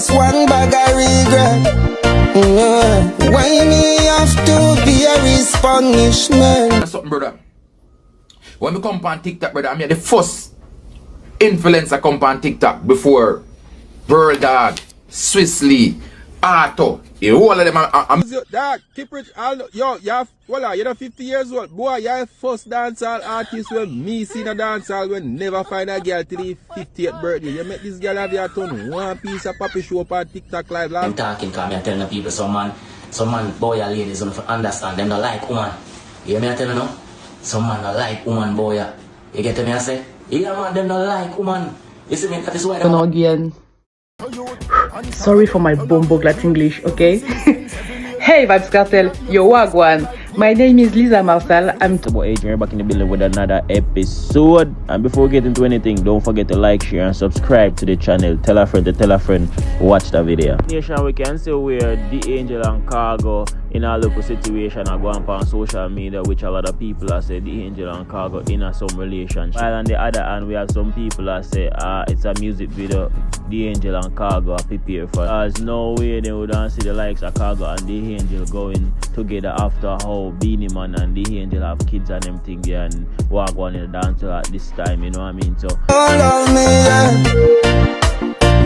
just one bag of regret. Why me have to be a punishment? That's something, brother. When we come on TikTok, brother, I'm the first influencer come on TikTok before Pearl Dog, Swissley, Arto. All of them are Dog, keep rich. Yo, you're 50 years old. Boy, you're the first dancehall artist when me see a dancehall when never find a girl till the 50th birthday. You make this girl have your turn one piece of puppy show up on TikTok live. I'm talking because I'm telling the people, some man, boy or ladies don't understand. Them don't like woman. You hear me I tell you no? Some man don't like woman, boy. You get me I say? Yeah, man, them don't like woman. You see me? That is why them again. Sorry for my bumbleglat English, okay? Hey Vybz Cartel, yo wagwan. My name is Lisa Marcel. I'm about Adrian back in the building with another episode. And before we get into anything, don't forget to like, share, and subscribe to the channel. Tell a friend to tell a friend. Watch the video. Nation, we can say we're the Angel and Khargo in a local situation. I go on social media, which a lot of people are say the Angel and Khargo in some relationship. While on the other hand, we have some people that say it's a music video. The Angel and Khargo are prepared for. There's no way they would see the likes of Khargo and the Angel going together after how Beenie Man and the Angel have kids and them thing there and walk on in the dance at this time, you know what I mean? So all of me,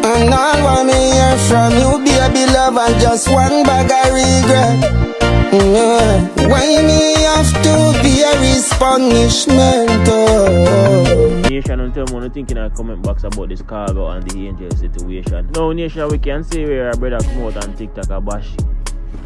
and all what me hear from you, baby love, and just one bag of regret. Why me have to be a punishment? Nation, don't tell me what you think in the comment box about this Khargo and the Angel situation. No, Nation, we can say where our brother come out on TikTok and bash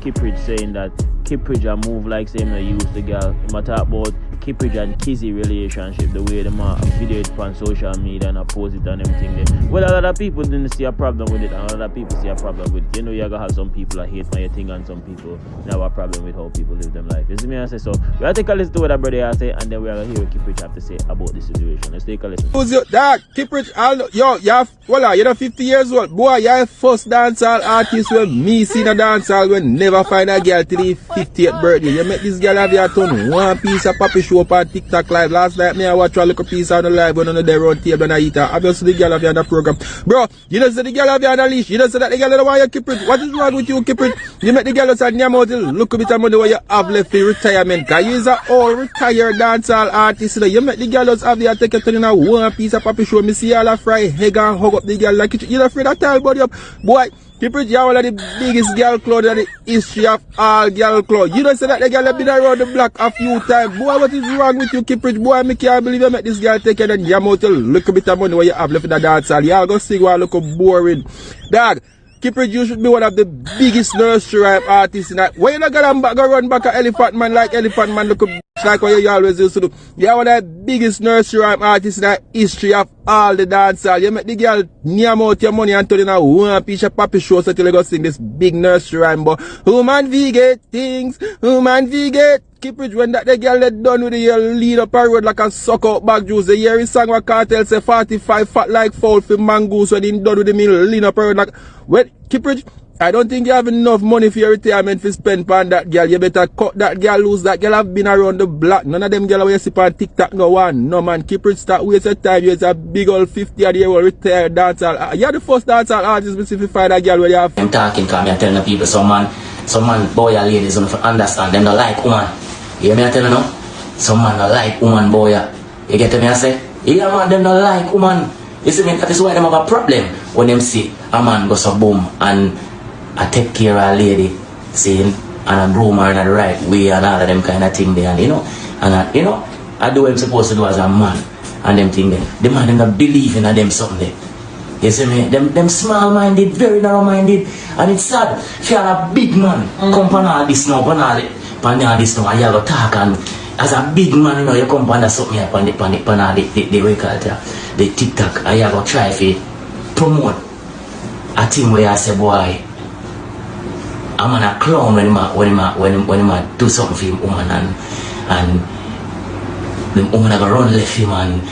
Kippridge, saying that Kippridge a move like same they use the girl. He talk about Kippridge and Kizzy relationship, the way them video it on social media and post it and everything there. Well, a lot of people didn't see a problem with it and a lot of people see a problem with it. You know, you're gonna have some people that hate my thing and some people have a problem with how people live them life. You see me I say? So we're gonna take a listen to what that brother say and then we're gonna hear what Kippridge have to say about this situation. Let's take a listen. Who's your dog? Kippridge, you're 50 years old. Boy, you're the first dancehall artist when me see a dancehall when never find a girl till the 50th birthday. You make this girl have your turn one piece of puppy show up on TikTok live. Last night me I watch a little piece on the live when on the round table and I eat her. Obviously the girl have you on the program. Bro, you don't say the girl have you on the leash. You don't say that the girl don't want you Kippridge. What is wrong with you Kippridge? You make the girl outside your mouth look a bit of money what you have left for retirement. Cause you is a old retired dancehall artist. You make the girl have you take it in a one piece of puppy show. Me see all a fry egg and hug up the girl like you don't afraid of tell body up. Boy, Kippridge, you're one of the biggest girl clothes in the history of all girl clothes. You don't say that the girl have been around the block a few times. Boy, what is wrong with you, Kippridge? Boy, I can't believe you make this girl take it and jam out a little bit of money what you have left in the dance hall. Y'all go sing while look boring. Dog, Kippridge, you should be one of the biggest nursery rhyme artists in that. Why you not go run back a elephant man like elephant man look like what you always used to do? You're one of the biggest nursery rhyme artists in the history of all the dancehall. You make the girl name out your money and turn in a one piece of puppy show so till you go sing this big nursery rhyme. But woman we get things, woman we get. Kippridge, when that the girl let done with the year lead up a road like a suck out bag juice. The year he sang what Kartel say 45 fat like foul for mangoes when he done with the meal lean up a road like well Kippridge, I don't think you have enough money for your retirement to spend on that girl. You better cut that girl loose. That girl have been around the block. None of them girl where you see on TikTok no one. No man, Kippridge start waste your time. You're a big old 50-year-old retired dancehall. You're the first dancehall artist to specify that girl where you have. I'm talking because I'm telling the people, some man, boy or ladies don't understand. Them don't like woman. You hear me I tell you no? Some man don't like woman, boy. You get me I say? Yeah man, them don't like woman. You see me, that is why them have a problem when them see a man go so boom and I take care of a lady, saying, and I groom her in the right way and all of them kind of thing there, and I do what I'm supposed to do as a man and them thing there. The man them not believe in them something there. You see me? Them small-minded, very narrow-minded, and it's sad. If you're a big man, come on all this now, and you go talk, and as a big man, you know, you come on something here, on the record, the TikTok, and you go try to promote a thing where I say, boy, I'm on a clown when I do something for him, woman, and the woman I go run left him and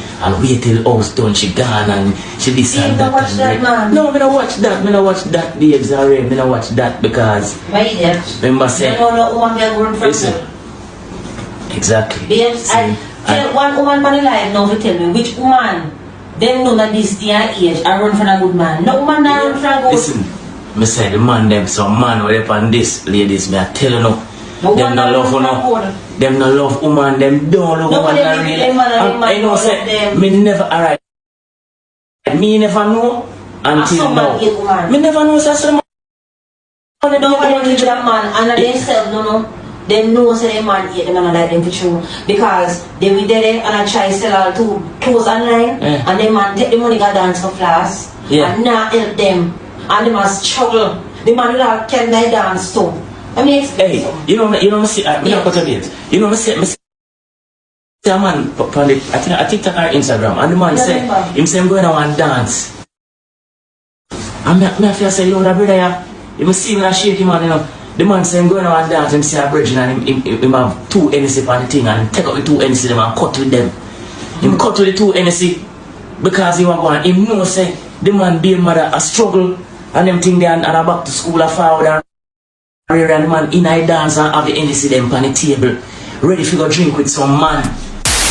wait till house done, she gone and she this and that. Watch that, man. No, I don't watch that. I don't watch that, Vybz and Ray. I don't watch that because why there? Remember say, you know no woman can run from listen. Exactly. Vybz, I tell one woman on the live now to tell me which woman them know that this their age I run from a good man. No woman not run from a good. Listen, Me say the man them some man where on this ladies me I tell you no. Them no love no. Them no love woman, them don't love woman really. I know say me never alright. Me never know until now. Me never know say some They don't want to give that man and they themselves no. They know say the man hate them and like them for true. Because they will there and I try sell all two clothes online and the man take the money go dance for class and not help them. And they must struggle. The man will can they dance too. I mean, hey, you know, me see, me not cut a bit. You know, me see a man on the, I think TikTok or Instagram, and the man say, him say, I'm going to want dance. And me feel say, yo, that brother, yeah, you see me shake him, man, you know. The man say, I'm going to want dance, him see a bridge, and him have 2 NC on the thing, and take out the 2 NC, them and cut with them. Him cut with the 2 NC, because he was going, him know say, the man being mother a struggle, and them thing there, and I back to school, a forward, and the man in a dance and have the NC them on the table, ready to go drink with some man.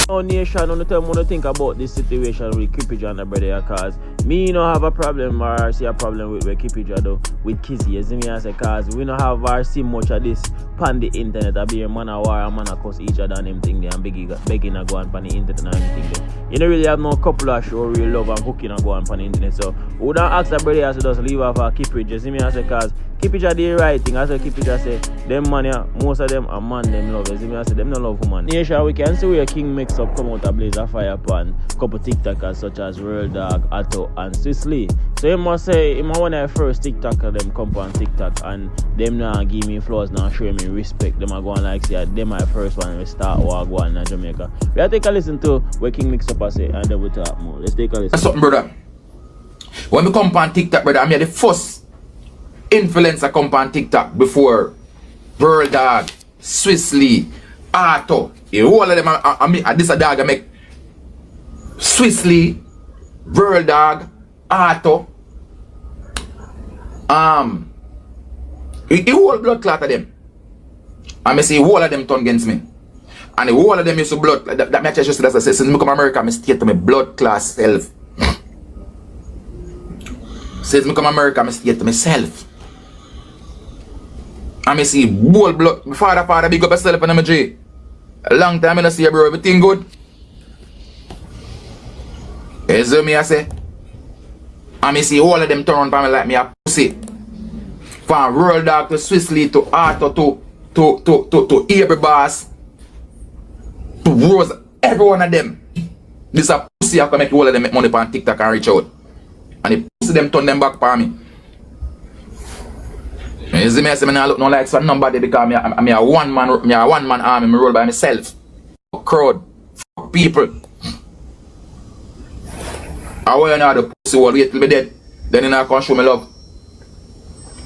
Oh, nation, on the time when I think about this situation with Kippage and the brother, cause me no have a problem or see a problem with Kippage do with Kizzy. You see me as a cause we no have or see much of this pan the internet. I be a man of war, a man of cuss each other and them thing there and begging to go on pan the internet and everything there. You don't really have no couple of show real love and hooking and go on pan the internet. So we don't ask the brother to just leave off a Kippage. You see me as a cause Kippage are the right thing. As a Kippage say them man yeah, most of them are man them love. You see me as them no love woman. Nation, we can see where King Mix Up come out a blaze of fire pan couple TikTokers such as Real Dog, Atto and Swisley. So he must say him one of the first TikToker them come on TikTok and them now give me flaws now show me respect. Them are going like say them my first one we start war go on in Jamaica. We take a listen to where King Mix Up say and then we talk more. Let's take a listen. That's something, brother. When we come on TikTok, brother, I'm the first influencer come on TikTok before Real Dog, Swisley, Atto. All of them, I mean, this a dog I make Swisley, Real Dog, Atto. The whole blood clot of them. I may say all of them turn against me. And the whole of them used to blood that matches just as I say, since I come to America, I stay to my blood class self. Since I come to America, I stay to myself. I may see whole blood. My father, big up yourself and I'm a J. A long time I don't see you, bro. Everything good? You see me I say? I may see all of them turn on me like me a pussy. From Real Dog to Swisley to Atto to every boss to Rose, every one of them. This a pussy I can make all of them make money on TikTok and reach out. And the pussy them turn them back for me. You see me I say me not look no like so nobody because I'm a one man army, me roll by myself. Fuck crowd, fuck people. I want to know the pussy will wait till me dead. Then you know can show me love.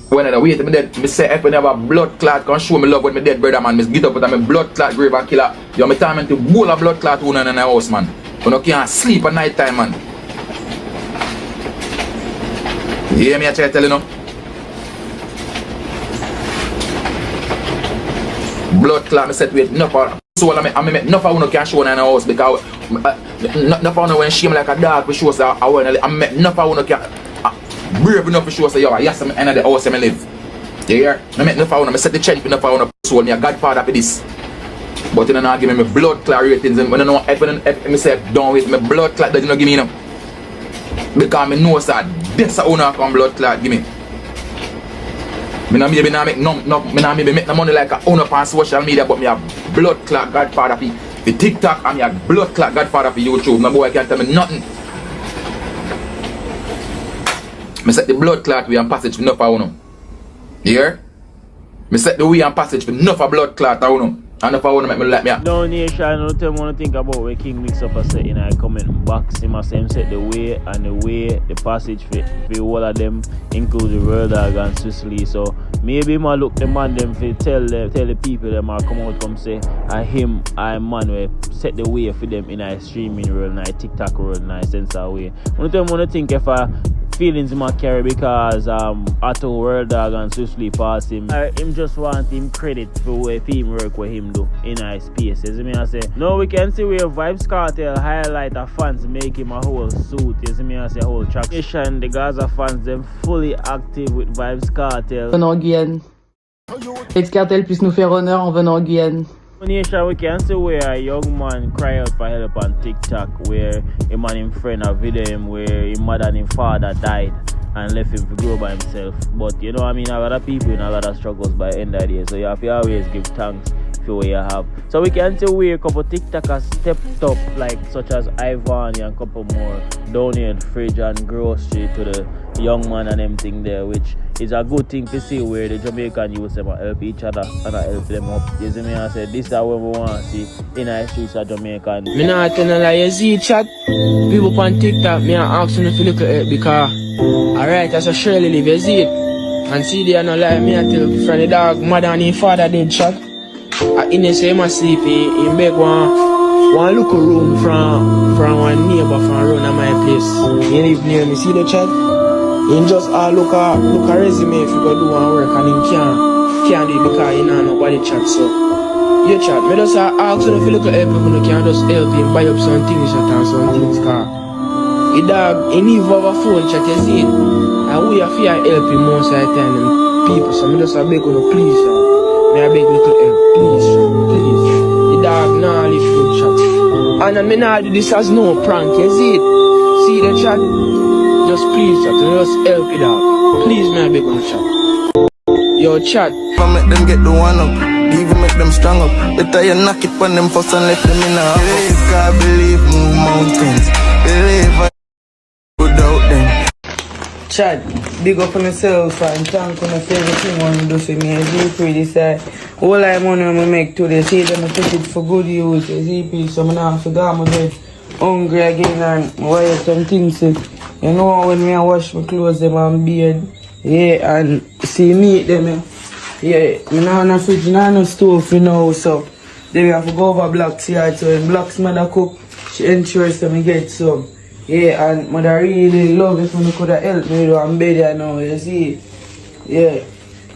When I wait till me dead, me say if you never blood clot can show me love when me dead brother man. Me get up with my blood clot grave and killer. You me time to bowl a blood clot wound in the house man. You can't sleep at night time man. You hear me I try to tell you now? Blood clot, I said wait, enough of so I make enough of one can show in the house because enough of when shame like a dog we show say I make enough of one can brave enough to show say yo yes I'm in the house I live. You hear? I make enough of one, I set the change enough of one soul me a godfather for this. But you know give me blood clot ratings and when I know if me say don't wait my blood clot that you know give me now. Because me know that this owner come blood clot give me. Me not maybe not make make no money like a owner on social media, but me a blood clot godfather for TikTok and me a blood clot godfather for YouTube. No boy can't tell me nothing. Me set the blood clot way and passage for enough of uno. You hear? Me set the way and passage for enough of blood clot of uno. And if I want to make me like me no nation, no tell me what to think about where King Mix Up a set in a comment box. Him as him set the way and the passage for all of them, including the Real Dog and Swisley. So maybe I look the man them for tell the people them are come out come say I man we set the way for them in a streaming real nice TikTok real nice sense of way. I tell me what to think if feelings him a carry because Otto World Dog and Susli pass him. Him just want him credit for where him work with him do in his spaces. I say, no, we can see where Vybz Kartel highlight a fans make him a whole suit. You see me I say a whole track. The Gaza fans them fully active with Vybz Kartel. Venant en Guyane. Vybz Kartel puisse nous faire honneur en venant en Guyane. Nation, we can see where a young man cry out for help on TikTok, where him and him friend a video him where his mother and his father died and left him to grow by himself. But you know what I mean, a lot of people in a lot of struggles by the end of the day, so you have to always give thanks for what you have. So we can see where a couple TikTokers stepped up, like such as Ivan and a couple more down here in Fridge and Grocery to the young man and everything there, which is a good thing to see where the Jamaican youth them help each other and help them up. You see me I say this is what we want to see in the streets of Jamaica. Me not tell no lie, you see chat people on TikTok, me ask them if you look at it because alright, that's a surely live, you see it. And see they are not lie, me I tell you from the dog, mother and his father did chat. In the same sleep, he make one local room from one neighbor from around my place. He live near me, see the chat? He just look a resume if you go do one work and he can't do it because he know nobody chat. So you chat, me just ask him if you look at help him, you can just help him buy up some things and some things cause he dog, he need over phone chat, you see it? And we have to help him most of the time, them people. So me just beg you please, me I beg you to help, please. The dog nah live food chat. And me nah do this as no prank, you see it? See the chat? Just please chat, just help it out. Please me I beg you chat. Yo chat. If I make them get the one up, even make them strong up. Better you knock it on them first and let them in a believe, God believe, move mountains. Believe without them. Chad, big up on yourself and thank you for everything you do for me. As you pray this all I money I make today, see them I take it for good use. As you pray, so I don't forget my day hungry again and wire some things. You know when I wash my clothes them and beard, yeah, and see me eat them, yeah, I don't have fridge, I no stove, you know, so then we have to go over Black's yard, so when Black's mother cook, she ensures that we get some. Yeah, and mother really love if you could have helped me to I'm better now, you see. Yeah.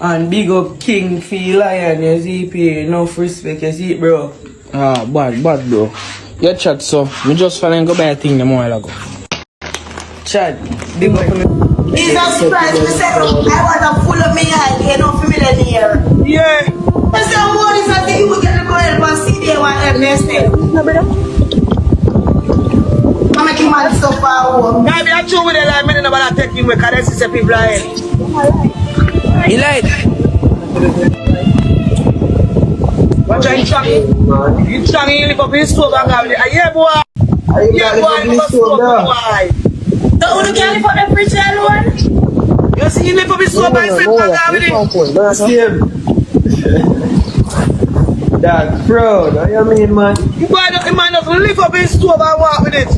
And big up King Feel Lion, you see, pay enough respect, you see, bro. Ah, bad, bro. You chat, so me just fell and go buy a thing them while ago. Chat, big up on Jesus Christ, me say, I want to full of me eye, you know, for millionaire. yeah. I say, what is that thing we get to go help and see they want help next day? No, brother. I'm making my stuff out. Guy, me a true with the line, me never take him with because this is a people are he lied. What are you trying? You trying to live up his stove and have it? Yeah, boy. Yeah, boy, live up his stove, boy. So, you can't live up the fridge alone? You see, he live up his stove and himself and have it? That's him. That's proud. What you mean, man? You man just live up his stove and walk with it.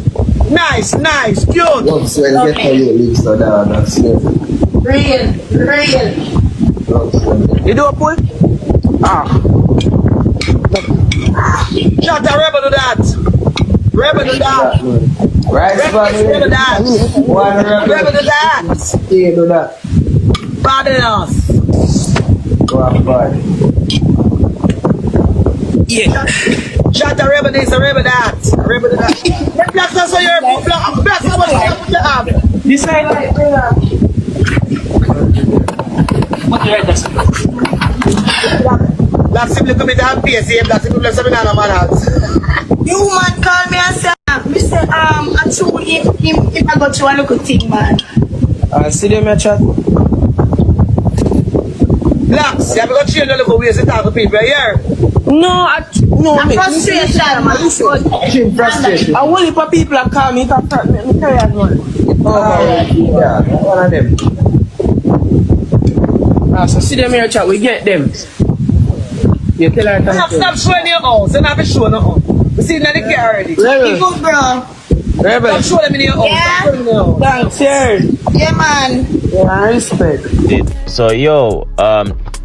Nice, cute. Once when you get how you live, so that's it. Real. You do a pull? Shut a rebel to that. Rebel to that. Right, Rebel to that. One Rebel to that. Yeah, do that. Bad enough. Go on, bad. Yeah. Shut a rebel this, a rebel that. A rebel to that. That's not so you're black. That's not what you have. This side. What the heck is Black simply come into have face here, black simply bless every man hands. You man call me and say, Mr. I told him if I got you a little thing, man. See them in chat. Blacks, you have got change a little ways to talk to people here. No, frustration, man. Frustration. I want if people are calm, me can start me carry on one. Yeah, one of them. So see them here chat, we get them. You tell her to stop showing your house, and have to show no house. We see that they care already. You good, bro. Rebel. Stop showing them in your house. Yeah. Thanks, cheers. Yeah, man. Yeah, respect. So yo,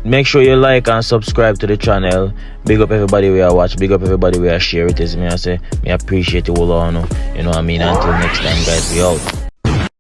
make sure you like and subscribe to the channel. Big up everybody we are watch, big up everybody we are share it. Is me I say, me appreciate you all on. You know what I mean? Until next time guys, we out.